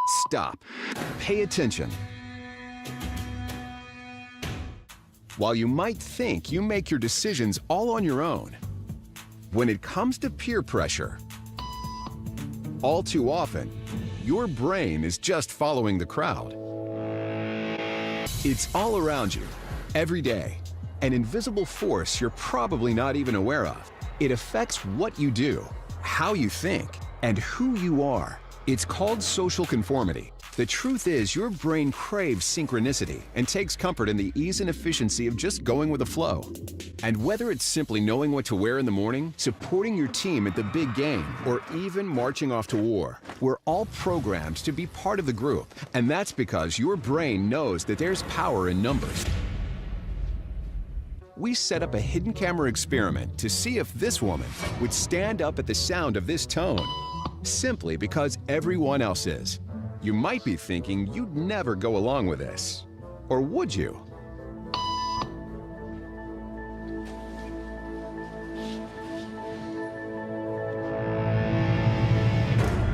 Stop. Pay attention. While you might think you make your decisions all on your own, when it comes to peer pressure, all too often, your brain is just following the crowd. It's all around you, every day, an invisible force you're probably not even aware of. It affects what you do, how you think, and who you are. It's called social conformity. The truth is, your brain craves synchronicity and takes comfort in the ease and efficiency of just going with the flow. And whether it's simply knowing what to wear in the morning, supporting your team at the big game, or even marching off to war, we're all programmed to be part of the group. And that's because your brain knows that there's power in numbers. We set up a hidden camera experiment to see if this woman would stand up at the sound of this tone, simply because everyone else is. You might be thinking you'd never go along with this. Or would you?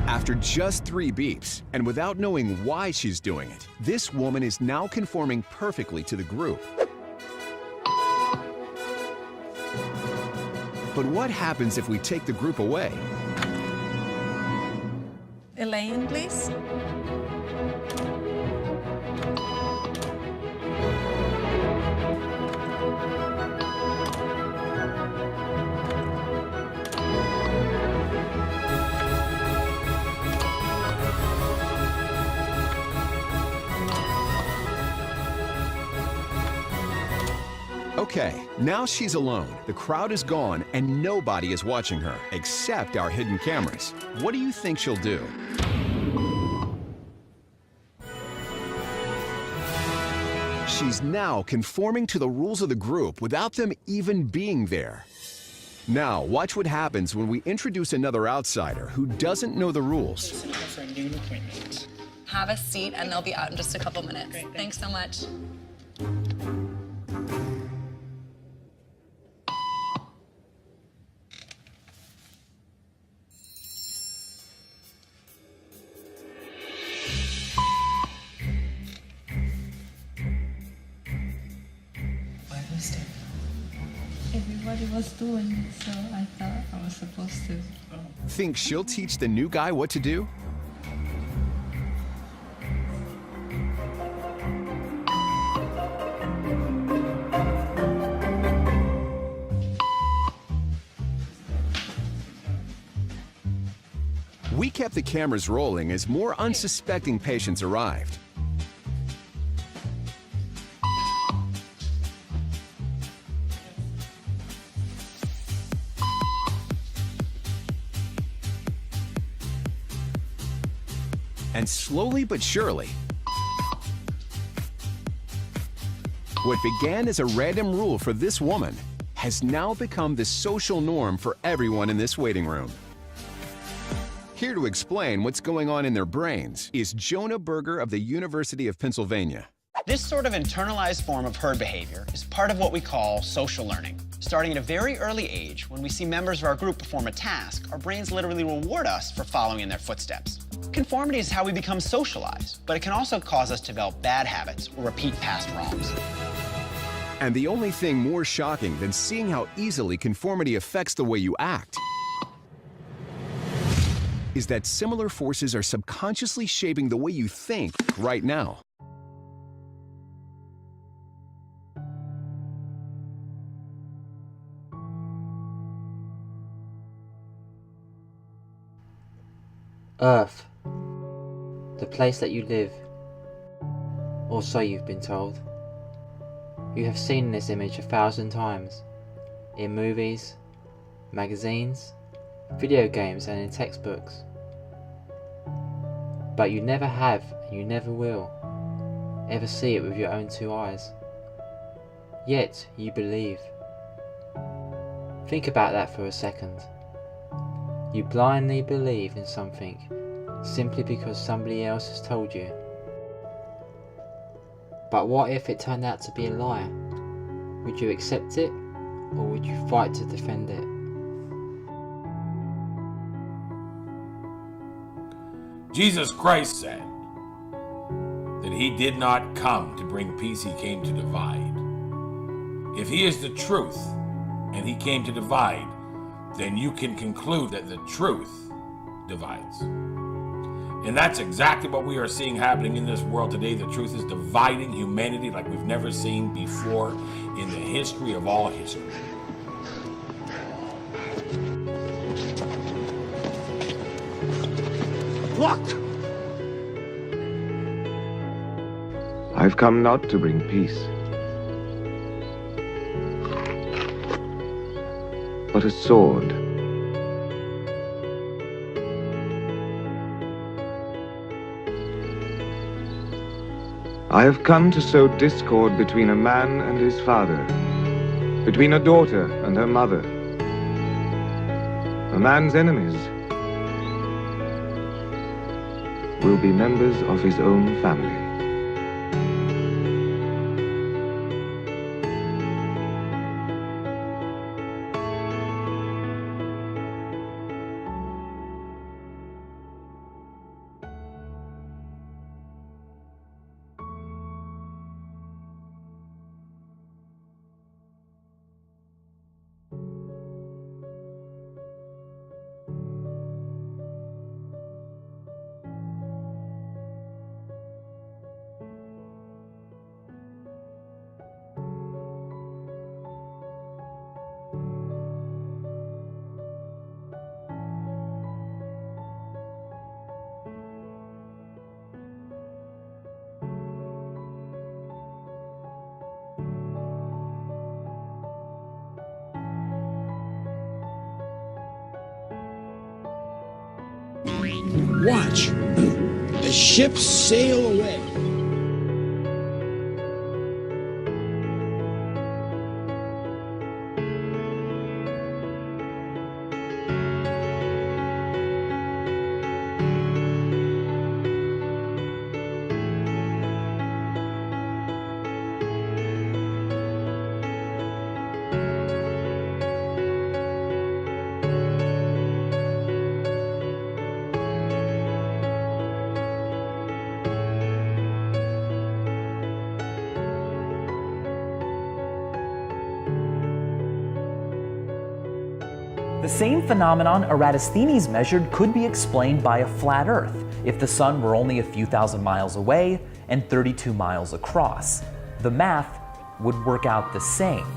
After just 3 beeps, and without knowing why she's doing it, this woman is now conforming perfectly to the group. But what happens if we take the group away? Elaine, please. Okay, now she's alone. The crowd is gone and nobody is watching her, except our hidden cameras. What do you think she'll do? She's now conforming to the rules of the group without them even being there. Now, watch what happens when we introduce another outsider who doesn't know the rules. For a noon appointment. Have a seat, and they'll be out in just a couple minutes. Great, Thanks so much. Why was it? Everybody was doing it, so I thought I was supposed to. Think she'll teach the new guy what to do? We kept the cameras rolling as more unsuspecting patients arrived. And slowly but surely, what began as a random rule for this woman has now become the social norm for everyone in this waiting room. Here to explain what's going on in their brains is Jonah Berger of the University of Pennsylvania. This sort of internalized form of herd behavior is part of what we call social learning. Starting at a very early age, when we see members of our group perform a task, our brains literally reward us for following in their footsteps. Conformity is how we become socialized, but it can also cause us to develop bad habits or repeat past wrongs. And the only thing more shocking than seeing how easily conformity affects the way you act is that similar forces are subconsciously shaping the way you think right now. Earth, the place that you live, or so you've been told. You have seen this image 1,000 times, in movies, magazines, video games and in textbooks. But you never have, and you never will, ever see it with your own 2 eyes. Yet you believe. Think about that for a second. You blindly believe in something simply because somebody else has told you. But what if it turned out to be a lie? Would you accept it, or would you fight to defend it? Jesus Christ said, he did not come to bring peace, he came to divide. If he is the truth and he came to divide, then you can conclude that the truth divides. And that's exactly what we are seeing happening in this world today. The truth is dividing humanity like we've never seen before in the history of all history. Locked! I've come not to bring peace, but a sword. I have come to sow discord between a man and his father, between a daughter and her mother. A man's enemies will be members of his own family. Watch. The ships sail away. The same phenomenon Eratosthenes measured could be explained by a flat Earth if the sun were only a few thousand miles away and 32 miles across. The math would work out the same.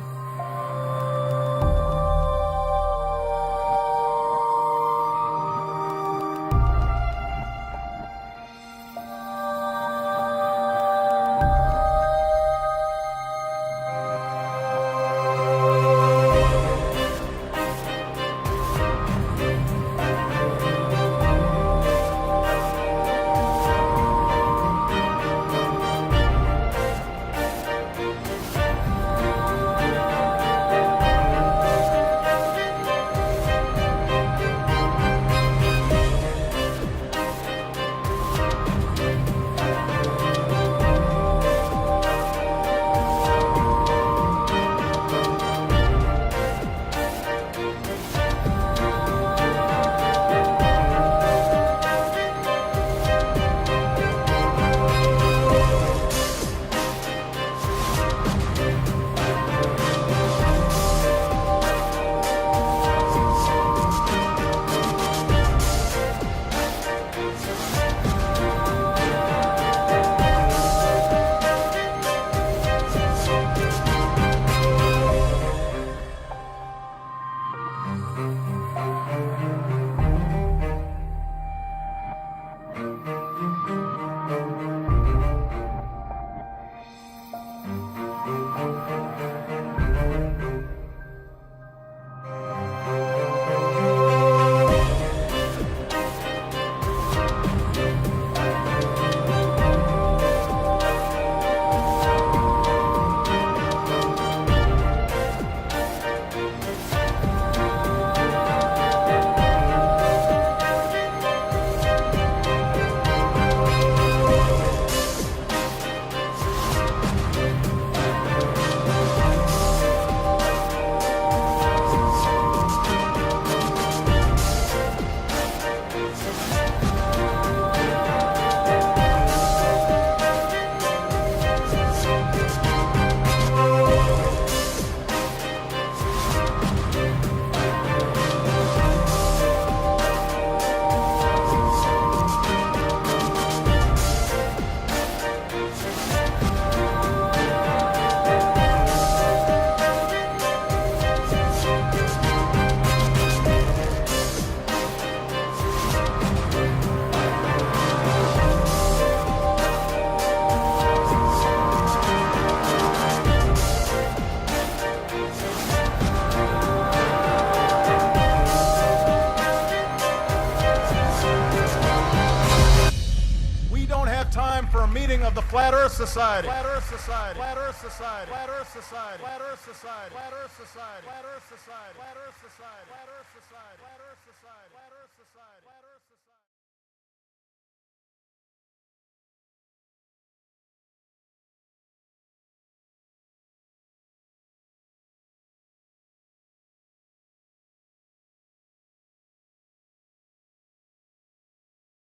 time for a meeting of the Flat Earth Society. Flat Earth Society. Flat Earth Society. Flat Earth Society. Flat Earth Society. Flat Earth Society. Flat Earth Society. Flat Earth Society. Flat Earth Society. Flat Earth Society.